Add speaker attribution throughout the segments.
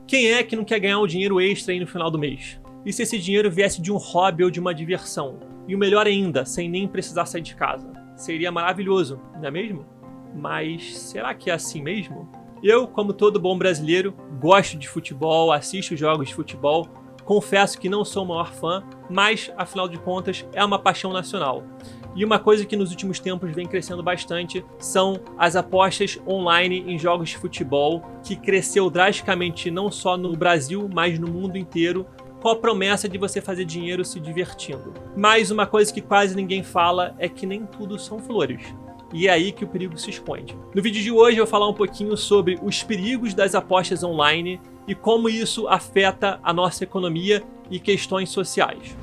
Speaker 1: Quem é que não quer ganhar um dinheiro extra aí no final do mês? E se esse dinheiro viesse de um hobby ou de uma diversão? E o melhor ainda, sem nem precisar sair de casa. Seria maravilhoso, não é mesmo? Mas será que é assim mesmo? Eu, como todo bom brasileiro, gosto de futebol, assisto jogos de futebol. Confesso que não sou o maior fã, mas, afinal de contas, é uma paixão nacional. E uma coisa que nos últimos tempos vem crescendo bastante são as apostas online em jogos de futebol, que cresceu drasticamente não só no Brasil, mas no mundo inteiro, com a promessa de você fazer dinheiro se divertindo. Mas uma coisa que quase ninguém fala é que nem tudo são flores. E é aí que o perigo se esconde. No vídeo de hoje eu vou falar um pouquinho sobre os perigos das apostas online e como isso afeta a nossa economia e questões sociais.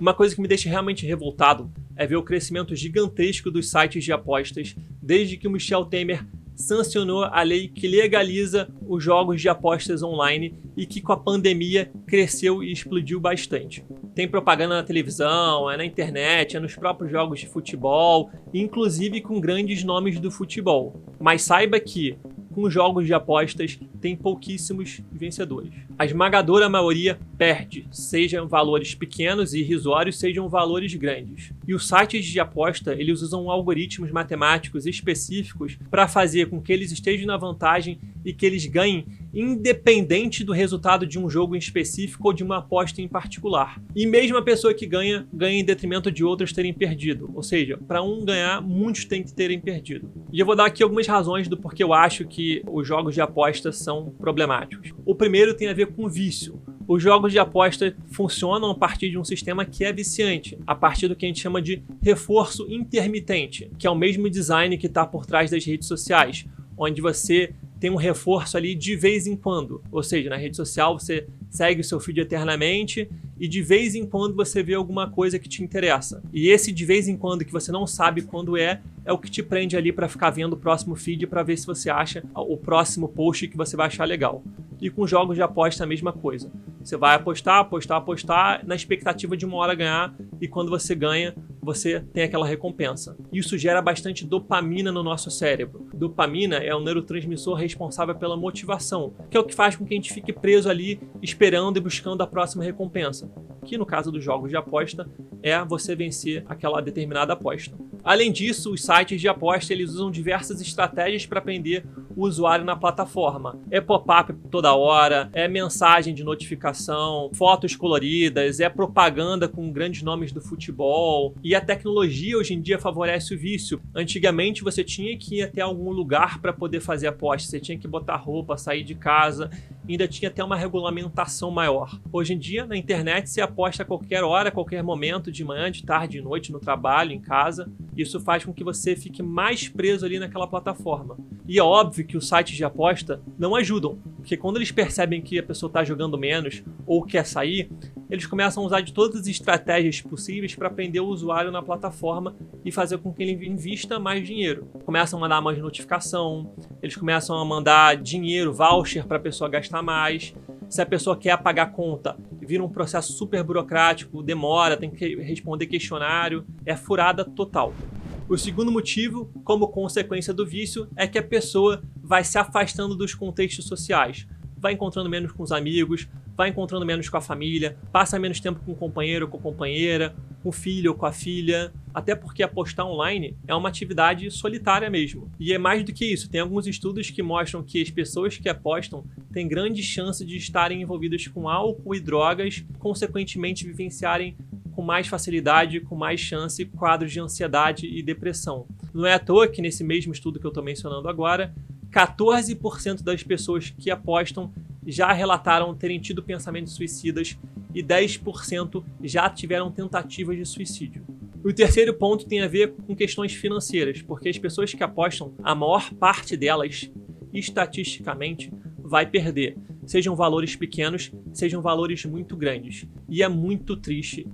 Speaker 1: Uma coisa que me deixa realmente revoltado é ver o crescimento gigantesco dos sites de apostas desde que o Michel Temer sancionou a lei que legaliza os jogos de apostas online e que com a pandemia cresceu e explodiu bastante. Tem propaganda na televisão, é na internet, é nos próprios jogos de futebol, inclusive com grandes nomes do futebol. Mas saiba que com jogos de apostas tem pouquíssimos vencedores. A esmagadora maioria perde, sejam valores pequenos e irrisórios, sejam valores grandes. E os sites de aposta, eles usam algoritmos matemáticos específicos para fazer com que eles estejam na vantagem e que eles ganhem independente do resultado de um jogo em específico ou de uma aposta em particular. E mesmo a pessoa que ganha em detrimento de outras terem perdido. Ou seja, para um ganhar, muitos têm que terem perdido. E eu vou dar aqui algumas razões do porquê eu acho que os jogos de aposta são problemáticos. O primeiro tem a ver com vício. Os jogos de aposta funcionam a partir de um sistema que é viciante, a partir do que a gente chama de reforço intermitente, que é o mesmo design que está por trás das redes sociais, onde você tem um reforço ali de vez em quando. Ou seja, na rede social você segue o seu feed eternamente e de vez em quando você vê alguma coisa que te interessa. E esse de vez em quando que você não sabe quando é o que te prende ali para ficar vendo o próximo feed para ver se você acha o próximo post que você vai achar legal. E com jogos de aposta a mesma coisa. Você vai apostar na expectativa de uma hora ganhar e quando você ganha, você tem aquela recompensa. Isso gera bastante dopamina no nosso cérebro. Dopamina é o neurotransmissor responsável pela motivação, que é o que faz com que a gente fique preso ali esperando e buscando a próxima recompensa, que no caso dos jogos de aposta é você vencer aquela determinada aposta. Além disso, os sites de aposta eles usam diversas estratégias para prender o usuário na plataforma. É pop-up toda hora, é mensagem de notificação, fotos coloridas, é propaganda com grandes nomes do futebol. E a tecnologia hoje em dia favorece o vício. Antigamente você tinha que ir até algum lugar para poder fazer aposta, você tinha que botar roupa, sair de casa, ainda tinha até uma regulamentação maior. Hoje em dia, na internet, você aposta a qualquer hora, a qualquer momento, de manhã, de tarde, de noite, no trabalho, em casa. Isso faz com que você fique mais preso ali naquela plataforma. E é óbvio que os sites de aposta não ajudam, porque quando eles percebem que a pessoa está jogando menos ou quer sair, eles começam a usar de todas as estratégias possíveis para prender o usuário na plataforma e fazer com que ele invista mais dinheiro. Começam a mandar mais notificação, eles começam a mandar dinheiro, voucher para a pessoa gastar mais. Se a pessoa quer pagar a conta, vira um processo super burocrático, demora, tem que responder questionário, é furada total. O segundo motivo, como consequência do vício, é que a pessoa vai se afastando dos contextos sociais, vai encontrando menos com os amigos, vai encontrando menos com a família, passa menos tempo com o companheiro ou com a companheira, com o filho ou com a filha, até porque apostar online é uma atividade solitária mesmo. E é mais do que isso, tem alguns estudos que mostram que as pessoas que apostam têm grande chance de estarem envolvidas com álcool e drogas, consequentemente vivenciarem com mais facilidade, com mais chance, quadros de ansiedade e depressão. Não é à toa que nesse mesmo estudo que eu estou mencionando agora, 14% das pessoas que apostam já relataram terem tido pensamentos suicidas e 10% já tiveram tentativas de suicídio. O terceiro ponto tem a ver com questões financeiras, porque as pessoas que apostam, a maior parte delas, estatisticamente, vai perder. Sejam valores pequenos, sejam valores muito grandes. E é muito triste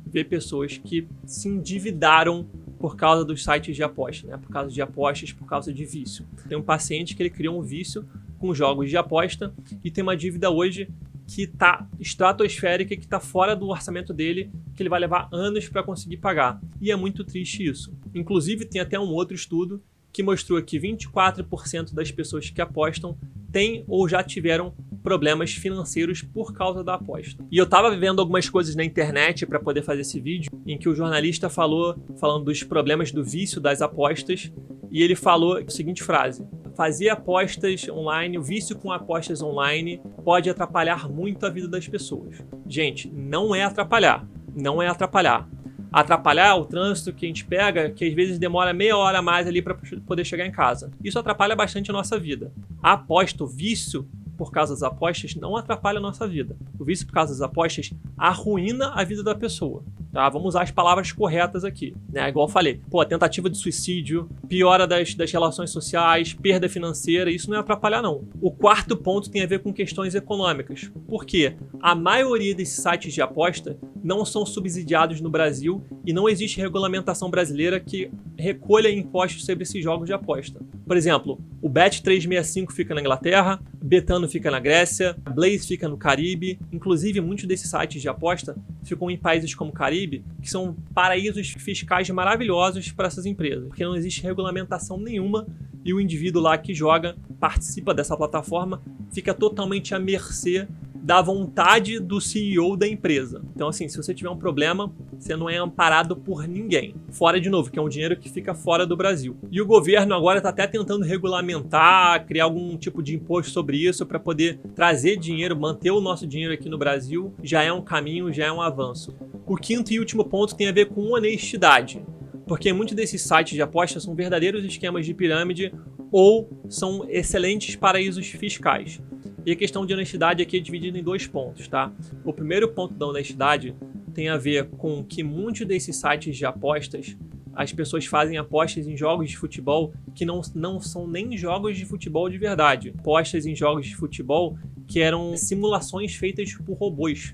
Speaker 1: ver pessoas que se endividaram por causa dos sites de aposta, né? Por causa de apostas, por causa de vício. Tem um paciente que ele criou um vício com jogos de aposta e tem uma dívida hoje que está estratosférica, que está fora do orçamento dele, que ele vai levar anos para conseguir pagar. E é muito triste isso. Inclusive, tem até um outro estudo que mostrou que 24% das pessoas que apostam têm ou já tiveram problemas financeiros por causa da aposta. E eu tava vendo algumas coisas na internet para poder fazer esse vídeo, em que o jornalista falando dos problemas do vício das apostas, e ele falou a seguinte frase: fazer apostas online, o vício com apostas online pode atrapalhar muito a vida das pessoas. Gente, não é atrapalhar, não é atrapalhar. Atrapalhar o trânsito que a gente pega, que às vezes demora meia hora a mais ali para poder chegar em casa. Isso atrapalha bastante a nossa vida. A aposta, o vício por causa das apostas não atrapalha a nossa vida. O vício por causa das apostas arruína a vida da pessoa. Tá? Vamos usar as palavras corretas aqui, né? Igual eu falei, tentativa de suicídio, piora das relações sociais, perda financeira, isso não é atrapalhar não. O quarto ponto tem a ver com questões econômicas. Por quê? A maioria desses sites de aposta não são subsidiados no Brasil e não existe regulamentação brasileira que recolha impostos sobre esses jogos de aposta. Por exemplo, o Bet365 fica na Inglaterra, Betano fica na Grécia, Blaze fica no Caribe. Inclusive, muitos desses sites de aposta ficam em países como o Caribe, que são paraísos fiscais maravilhosos para essas empresas, porque não existe regulamentação nenhuma e o indivíduo lá que joga, participa dessa plataforma, fica totalmente à mercê da vontade do CEO da empresa. Então, assim, se você tiver um problema, você não é amparado por ninguém. Fora, de novo, que é um dinheiro que fica fora do Brasil. E o governo agora está até tentando regulamentar, criar algum tipo de imposto sobre isso para poder trazer dinheiro, manter o nosso dinheiro aqui no Brasil. Já é um caminho, já é um avanço. O quinto e último ponto tem a ver com honestidade. Porque muitos desses sites de apostas são verdadeiros esquemas de pirâmide ou são excelentes paraísos fiscais. E a questão de honestidade aqui é dividida em dois pontos, tá? O primeiro ponto da honestidade tem a ver com que muitos desses sites de apostas, as pessoas fazem apostas em jogos de futebol que não são nem jogos de futebol de verdade. Apostas em jogos de futebol que eram simulações feitas por robôs.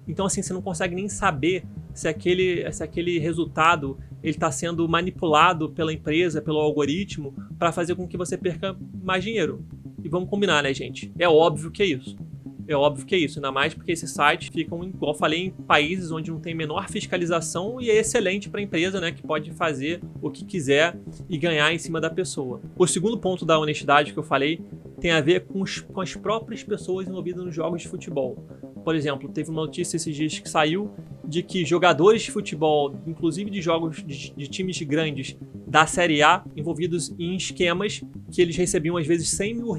Speaker 1: Então, assim, você não consegue nem saber se aquele resultado ele está sendo manipulado pela empresa, pelo algoritmo, para fazer com que você perca mais dinheiro. E vamos combinar, né, gente? É óbvio que é isso. É óbvio que é isso. Ainda mais porque esses sites ficam, igual eu falei, em países onde não tem menor fiscalização e é excelente para a empresa, né, que pode fazer o que quiser e ganhar em cima da pessoa. O segundo ponto da honestidade que eu falei tem a ver com as próprias pessoas envolvidas nos jogos de futebol. Por exemplo, teve uma notícia esses dias que saiu de que jogadores de futebol, inclusive de jogos de times grandes da Série A, envolvidos em esquemas que eles recebiam às vezes R$100 mil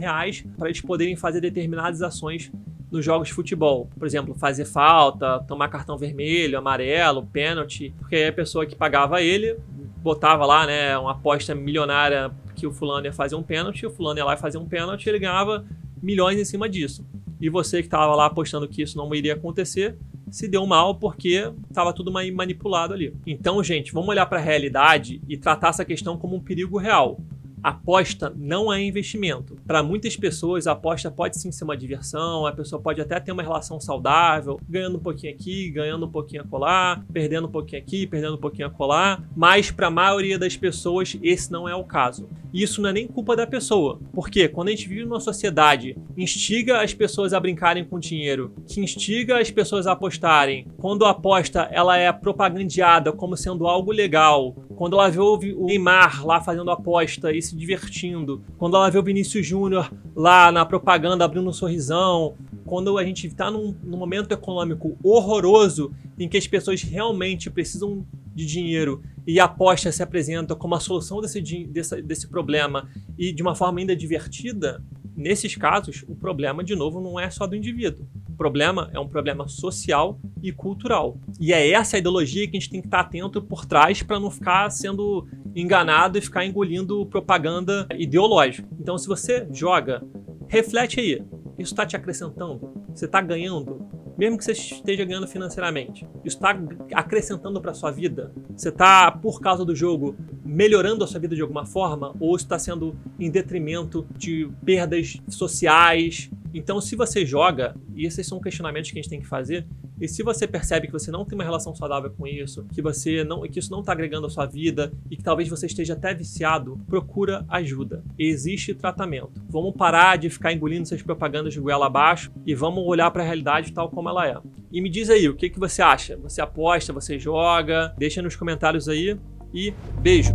Speaker 1: para eles poderem fazer determinadas ações nos jogos de futebol. Por exemplo, fazer falta, tomar cartão vermelho, amarelo, pênalti, porque aí a pessoa que pagava ele botava lá, né, uma aposta milionária que o fulano ia fazer um pênalti, o fulano ia lá e fazer um pênalti e ele ganhava milhões em cima disso. E você que estava lá apostando que isso não iria acontecer, se deu mal porque estava tudo manipulado ali. Então, gente, vamos olhar para a realidade e tratar essa questão como um perigo real. Aposta não é investimento. Para muitas pessoas, a aposta pode sim ser uma diversão, a pessoa pode até ter uma relação saudável, ganhando um pouquinho aqui, ganhando um pouquinho acolá, perdendo um pouquinho aqui, perdendo um pouquinho acolá, mas para a maioria das pessoas esse não é o caso. E isso não é nem culpa da pessoa, porque quando a gente vive numa sociedade, instiga as pessoas a brincarem com dinheiro, que instiga as pessoas a apostarem, quando a aposta ela é propagandeada como sendo algo legal, quando ela vê o Neymar lá fazendo aposta e se divertindo, quando ela vê o Vinícius Júnior lá na propaganda abrindo um sorrisão, quando a gente está num momento econômico horroroso em que as pessoas realmente precisam de dinheiro e a aposta se apresenta como a solução desse problema e de uma forma ainda divertida, nesses casos, o problema, de novo, não é só do indivíduo. O problema é um problema social e cultural. E é essa a ideologia que a gente tem que estar atento por trás para não ficar sendo enganado e ficar engolindo propaganda ideológica. Então, se você joga, reflete aí. Isso está te acrescentando? Você está ganhando? Mesmo que você esteja ganhando financeiramente, isso está acrescentando para a sua vida? Você está, por causa do jogo, melhorando a sua vida de alguma forma? Ou isso está sendo em detrimento de perdas sociais? Então, se você joga, e esses são questionamentos que a gente tem que fazer, e se você percebe que você não tem uma relação saudável com isso, que isso não está agregando à sua vida e que talvez você esteja até viciado, procura ajuda. Existe tratamento. Vamos parar de ficar engolindo essas propagandas de goela abaixo e vamos olhar para a realidade tal como ela é. E me diz aí, o que você acha? Você aposta, você joga? Deixa nos comentários aí e beijo!